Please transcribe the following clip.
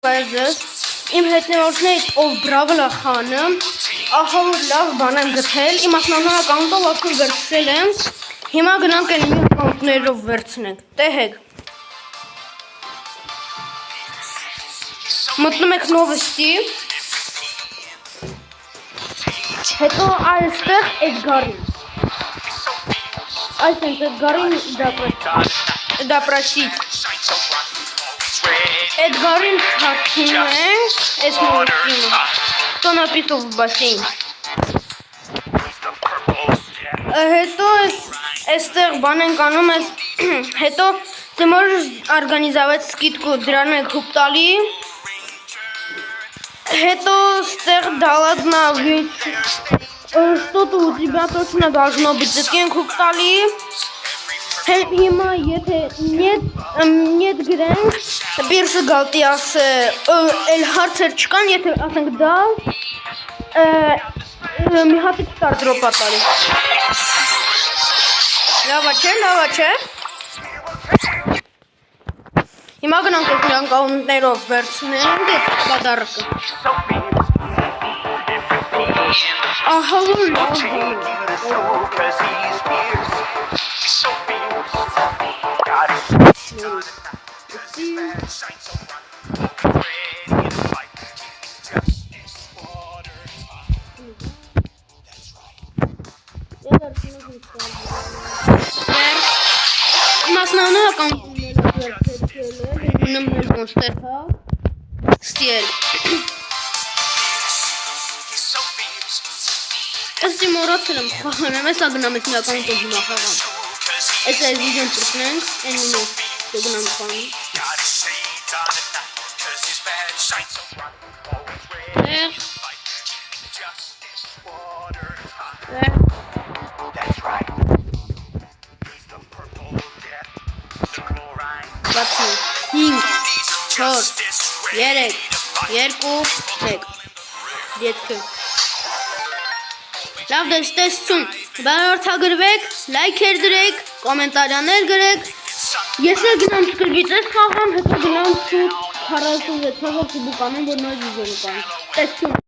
Բայց իմ հետնորդներից ով բրավլա խանը ահա որ լավ բան եմ գտել իմ ասնանոն ակաունտով արդեն վերցրել եմ հիմա գնանք են մի ակաունտներով վերցնենք տեհեք մտնում եք նովստի հետո այստեղ Էդգարին այսինքն Էդգարին դապրասից Էդգարին հացնում ենք, այս մորսիմը, кто написал в бассейн. Հետո այստեղ բան ենք անում, հետո ты можешь организовать скидку դրան եք հուպ տալի, հետո այստեղ դալադնա что-то у тебя точно должно быть, դտի ենք հուպ տալի, հիմա եթե нет գրենք, բիրշը գալտի ասը, էլ հարցեր չկան, եթե ասենք դա, մի հատիկ ստար դրոպա տալի։ Լավա չէ։ Հիմա գնանք ես նրանք ակաունտներով վերցնենք այդ պադարակը։ Ահա որ լավ Մասնանը ակաունտներով մոնստեր հա ստիել Ըստ իմ մոռացել եմ խաղանեմ, ես ագնամ ես մի ակաունտով հիմա խաղամ Այս այս վիդեոն տրտնենք, են մինով գնամ խաղանի Բացի, 5, 4, 3, 2, 1 Ետքը Լավ դες տեսություն, բարորդագրվեք, լայքեր դրեք, կոմենտարյաներ գրեք Ես էլ գնամ սկրվից ես խաղամ, հետո գնամ շուտ 46-ով որ կբուկանեմ, որ նոր վիդեո կան Տեսություն